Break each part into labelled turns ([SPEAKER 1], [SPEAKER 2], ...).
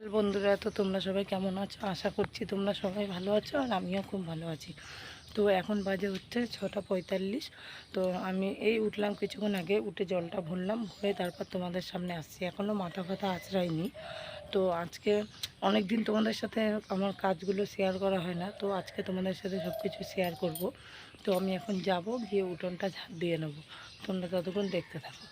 [SPEAKER 1] বন্ধুরা, তো তোমরা সবাই কেমন আছো? আশা করছি তোমরা সবাই ভালো আছো, আর আমিও খুব ভালো আছি। তো এখন বাজে হচ্ছে 6টা 45। তো আমি এই উঠলাম কিছুক্ষণ আগে, উঠে জলটা ভরলাম, ভরে তারপর তোমাদের সামনে আসছি। এখনও মাথা ফাথা আঁচড়াইনি। তো আজকে অনেক দিন তোমাদের সাথে আমার কাজগুলো শেয়ার করা হয় না, তো আজকে তোমাদের সাথে সব কিছু শেয়ার করব। তো আমি এখন যাব, গিয়ে উঠোনটা ঝাড় দিয়ে নেবো। তোমরা ততক্ষণ দেখতে থাকো।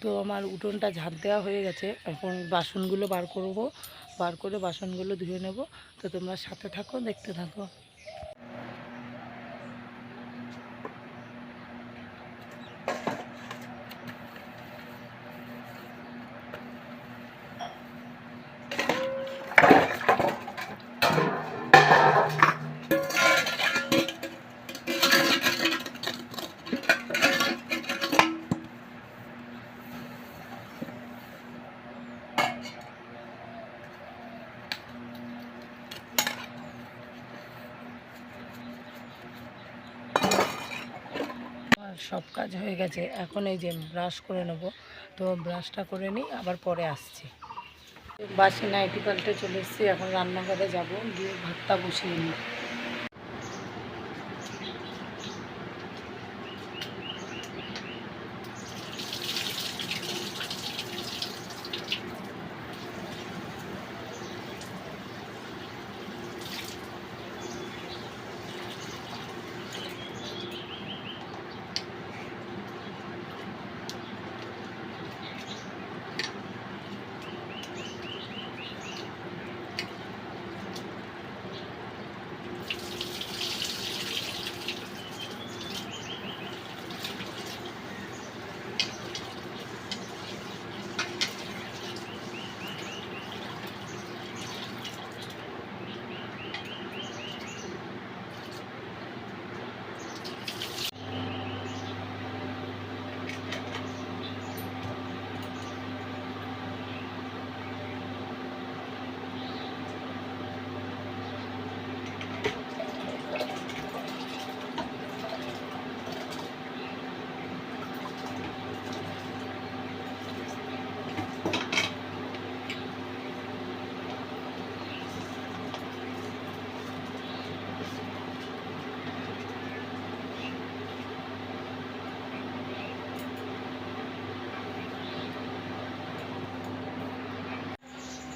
[SPEAKER 1] তো আমার উঠোনটা ঝাঁট দেওয়া হয়ে গেছে। এখন বাসনগুলো বার করব, বার করে বাসনগুলো ধুয়ে নেব। তো তোমরা সাথে থাকো, দেখতে থাকো। সব কাজ হয়ে গেছে, এখন এই যে ব্রাশ করে নেব। তো ব্রাশটা করে নিই, আবার পরে আসছি। বাসি নাইটি পাল্টে চলে এসেছি, এখন রান্নাঘরে যাব, গিয়ে ভাতটা বসিয়ে নিই।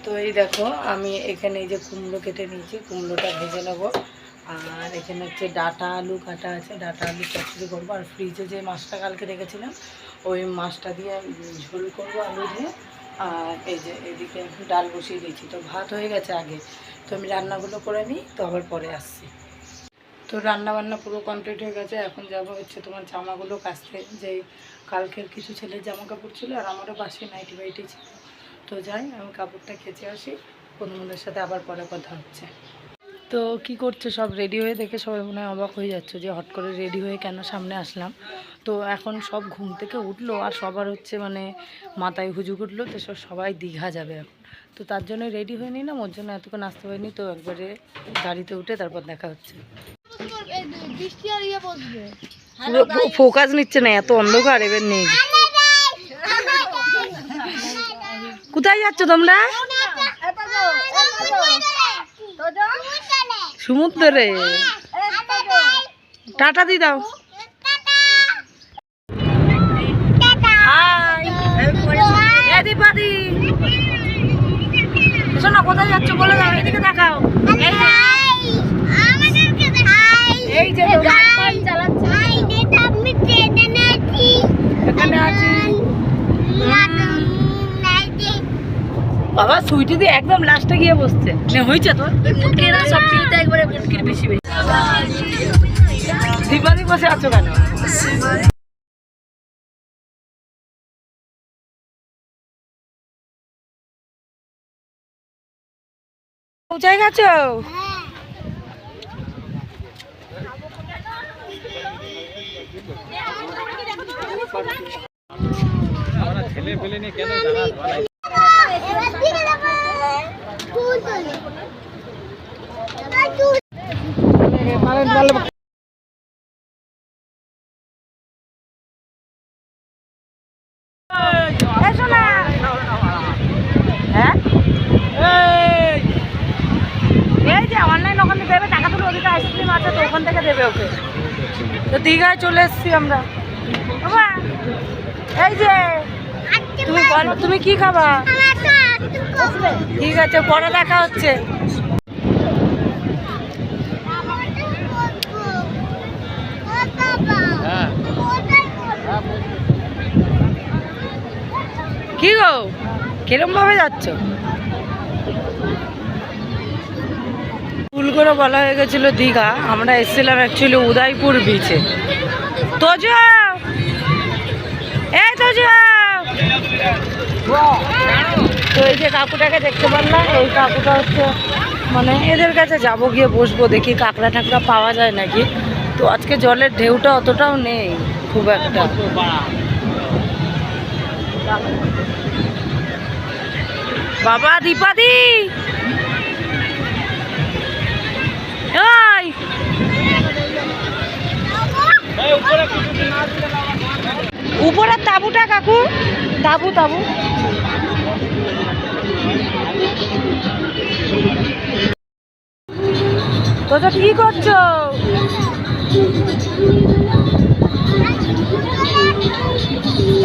[SPEAKER 1] তো এই দেখো, আমি এখানে এই যে কুমড়ো কেটে নিয়েছি, কুমড়োটা ভেজে নেবো। আর এখানে হচ্ছে ডাঁটা আলু কাটা আছে, ডাঁটা আলু চচ্চড়ি করবো। আর ফ্রিজে যে মাছটা কালকে রেখেছিলাম, ওই মাছটা দিয়ে ঝোল করবো আলু দিয়ে। আর এই যে এদিকে ডাল বসিয়ে দিয়েছি। তো ভাত হয়ে গেছে আগে, তো আমি রান্নাগুলো করে নিই, তো আবার পরে আসছি। তো রান্না বান্না পুরো কমপ্লিট হয়ে গেছে। এখন যাব হচ্ছে তোমার জামাগুলো কাচতে, যে কালকের কিছু ছেলের জামা কাপড় ছিল, আর আমারও বাসি নাইটি বাইটি ছিল। তো যাই, আমি কাপড়টা কেচে আসি, বন্ধুদের সাথে আবার পরে কথা হচ্ছে। তো কি করছে সব রেডি হয়ে, দেখে সবাই মনে হয় অবাক হয়ে যাচ্ছে যে হট করে রেডি হয়ে কেন সামনে আসলাম। তো এখন সব ঘুম থেকে উঠলো, আর সবার হচ্ছে মানে মাথায় হুজুগ উঠলো, তো সবাই দীঘা যাবে এখন। তো তার জন্য রেডি হয়ে নিলাম, ওর জন্য এতক্ষণ আসতে পারিনি। তো একবারে গাড়িতে উঠে তারপর দেখা হচ্ছে। ফোকাস নিচ্ছে না, এত অন্ধকার এবার নেই। কোথায় যাচ্ছ তোমরা? সমুদ্রে। টাটা দি দাও। শোনো, কোথায় যাচ্ছ বলে দাও, এদিকে দেখাও। এই যে এখানে আছি বাবা। সুইটি দিয়ে একদম লাস্টে গিয়ে বসছে, হয়েছে তোর মুটকির সব কিছুতে একবারে মুটকির বেশি বেশি। দীপাদি বসে আছো কেন? পৌঁছায় গেছো?
[SPEAKER 2] ছেলে পেলে নিয়ে কেন জাহাজ বানাই?
[SPEAKER 1] হ্যাঁ এই যে অনলাইন ওখানে দেবে, টাকা তুলে ওদিকে আইসক্রিম আছে তো ওখান থেকে দেবে ওকে। তো দীঘায় চলে এসছি আমরা। বাবা এই যে তুমি বলো তুমি কি খাবা? ঠিক আছে পরে দেখা হচ্ছে। কি গো কিরম ভাবে যাচ্ছ? ভুল করে বলা হয়ে গেছিল দীঘা, আমরা এসেছিলাম অ্যাকচুয়ালি উদয়পুর বিচে। তোজো এই তোজো, তো এই যে কাকুটাকে দেখতে পারলাম, এই কাকুটা হচ্ছে মানে এদের কাছে যাবো, গিয়ে বসবো, দেখি কাঁকড়া ঠাকড়া পাওয়া যায় নাকি। তো আজকে জলের ঢেউটা অতটাও নেই খুব একটা। বাবা দীপাদি ওই উপরের তাঁবুটা কাকু, তাঁবু তাঁবু। তোরা কি করছো?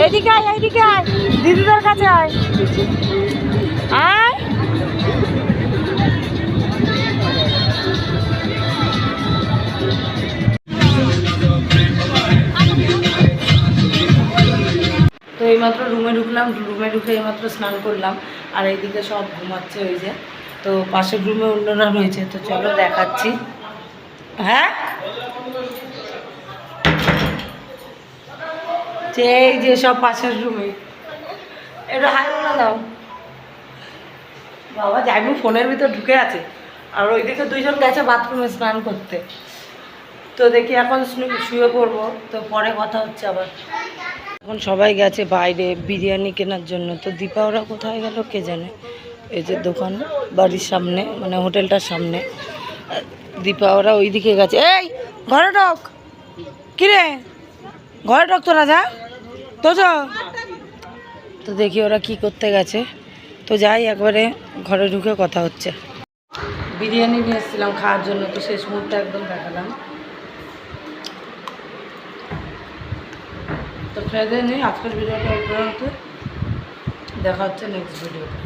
[SPEAKER 1] এদিকে আয়, এইদিকে আয়, দিদিদের কাছে আয়। আয় তো এইমাত্র রুমে ঢুকলাম, রুমে ঢুকে এইমাত্র স্নান করলাম। আর এইদিকে সব ঘুমাচ্ছে ওই যে, তো পাশের রুমে অন্যরা রয়েছে, তো চলো দেখাচ্ছি। হ্যাঁ এই যে সব পাশের রুমে, এটা হাই বলে দাও। বাবা যাইবু ফোনের ভিতর ঢুকে আছে, আর ওইদিকে দুইজন গেছে বাথরুমে স্নান করতে। তো দেখি এখন শুয়ে পড়বো, তো পরে কথা হচ্ছে আবার। এখন সবাই গেছে বাইরে বিরিয়ানি কেনার জন্য। তো দীপা ওরা কোথায় গেল কে জানে। এই যে দোকান বাড়ির সামনে, মানে হোটেলটার সামনে, দীপা ওরা ওইদিকে গেছে। এই ঘরে ঢোক, কিরে ঘরে ঢোক তোরা, যা তো যা। তো দেখি ওরা কি করতে গেছে, তো যাই একবারে ঘরে ঢুকে কথা হচ্ছে। বিরিয়ানি নিয়ে এসেছিলাম খাওয়ার জন্য, তো শেষ মুহূর্তে একদম দেখালাম। তো খেয়ে দিয়ে নেই, আজকের ভিডিওটা এই পর্যন্ত, দেখা হচ্ছে নেক্সট ভিডিওতে।